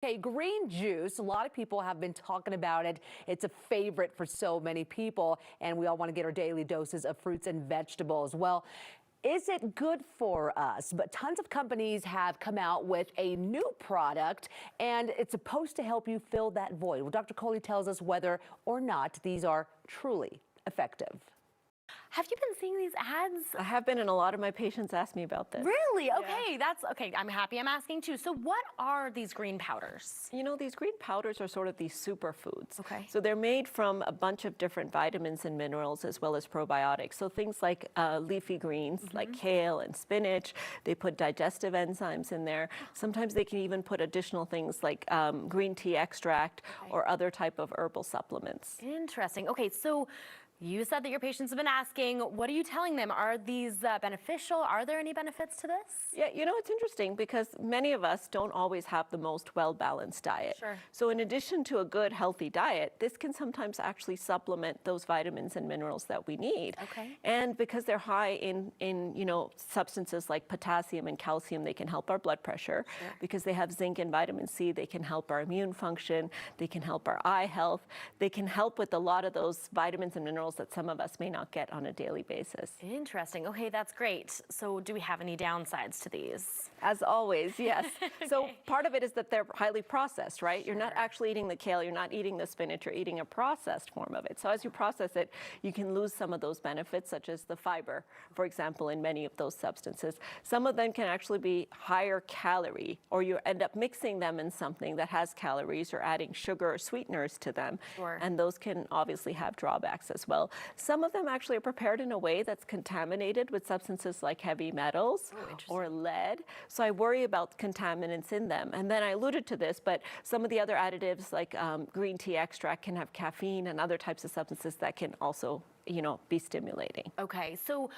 Okay, green juice, a lot of people have been talking about it. It's a favorite for so many people, and we all want to get our daily doses of fruits and vegetables. Well, is it good for us? But tons of companies have come out with a new product, and it's supposed to help you fill that void. Well, Dr. Kohli tells us whether or not these are truly effective. Have you been seeing these ads? I have been, and a lot of my patients ask me about this. Really? Okay, that's okay. I'm happy I'm asking too. So what are these green powders? You know, these green powders are sort of these superfoods. Okay. So they're made from a bunch of different vitamins and minerals as well as probiotics. So things like leafy greens, like kale and spinach. They put digestive enzymes in there. Sometimes they can even put additional things like green tea extract or other type of herbal supplements. Interesting. Okay, so you said that your patients have been asking, what are you telling them? Are these beneficial? Are there any benefits to this? Yeah, you know, it's interesting because many of us don't always have the most well-balanced diet. Sure. So in addition to a good, healthy diet, this can sometimes actually supplement those vitamins and minerals that we need. Okay. And because they're high in you know, substances like potassium and calcium, they can help our blood pressure. Sure. Because they have zinc and vitamin C, they can help our immune function, they can help our eye health, they can help with a lot of those vitamins and minerals that some of us may not get on a daily basis. Interesting. Okay, that's great. So do we have any downsides to these? As always, yes. Okay. So part of it is that they're highly processed, right? You're not Sure. actually eating the kale, you're not eating the spinach, you're eating a processed form of it. So as you process it, you can lose some of those benefits, such as the fiber, for example, in many of those substances. Some of them can actually be higher calorie, or you end up mixing them in something that has calories or adding sugar or sweeteners to them. Sure. And those can obviously have drawbacks as well. Some of them actually are prepared in a way that's contaminated with substances like heavy metals or lead. So I worry about contaminants in them. And then I alluded to this, but some of the other additives like green tea extract can have caffeine and other types of substances that can also, you know, be stimulating. Okay, so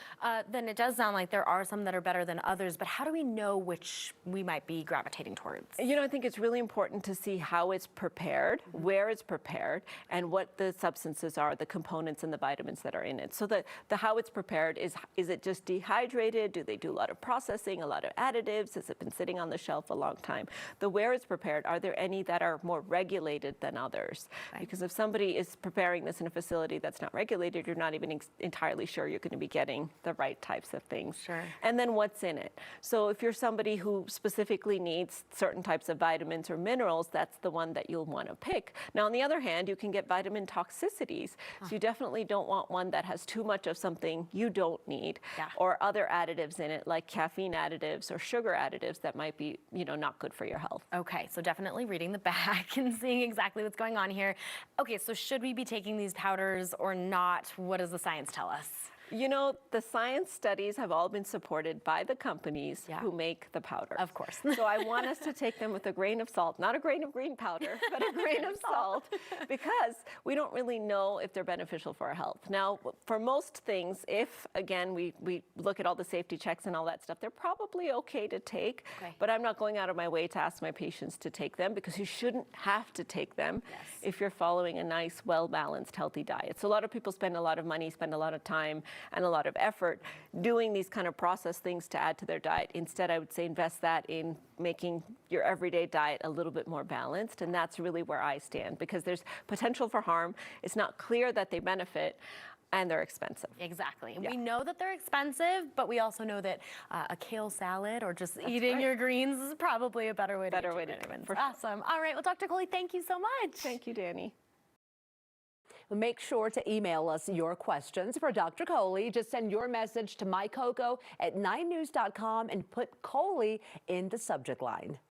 then it does sound like there are some that are better than others, but how do we know which we might be gravitating towards? You know, I think it's really important to see how it's prepared, where it's prepared, and what the substances are, the components and the vitamins that are in it. So the how it's prepared is it just dehydrated? Do they do a lot of processing, a lot of additives? Has it been sitting on the shelf a long time? The where it's prepared, are there any that are more regulated than others? Right. Because if somebody is preparing this in a facility that's not regulated, you're not even entirely sure you're going to be getting the right types of things. Sure. And then what's in it? So if you're somebody who specifically needs certain types of vitamins or minerals, that's the one that you'll want to pick. Now, on the other hand, you can get vitamin toxicities. So you definitely don't want one that has too much of something you don't need, or other additives in it, like caffeine additives or sugar additives that might be, you know, not good for your health. Okay, so definitely reading the back and seeing exactly what's going on here. Okay, so should we be taking these powders or not? What does the science tell us? You know, the science studies have all been supported by the companies who make the powder. Of course. So I want us to take them with a grain of salt, not a grain of green powder, but a grain of salt, because we don't really know if they're beneficial for our health. Now, for most things, if, again, we look at all the safety checks and all that stuff, they're probably okay to take, but I'm not going out of my way to ask my patients to take them, because you shouldn't have to take them if you're following a nice, well-balanced, healthy diet. So a lot of people spend a lot of money, spend a lot of time, and a lot of effort doing these kind of processed things to add to their diet. Instead, I would say invest that in making your everyday diet a little bit more balanced, and that's really where I stand, because there's potential for harm. It's not clear that they benefit, and they're expensive. Exactly. We know that they're expensive, but we also know that a kale salad or just eating your greens is probably a better way to get your vitamins. Awesome. All right, well, Dr. Kohli, thank you so much. Thank you, Danny. Make sure to email us your questions for Dr. Kohli. Just send your message to MyCOCO at 9news.com and put Kohli in the subject line.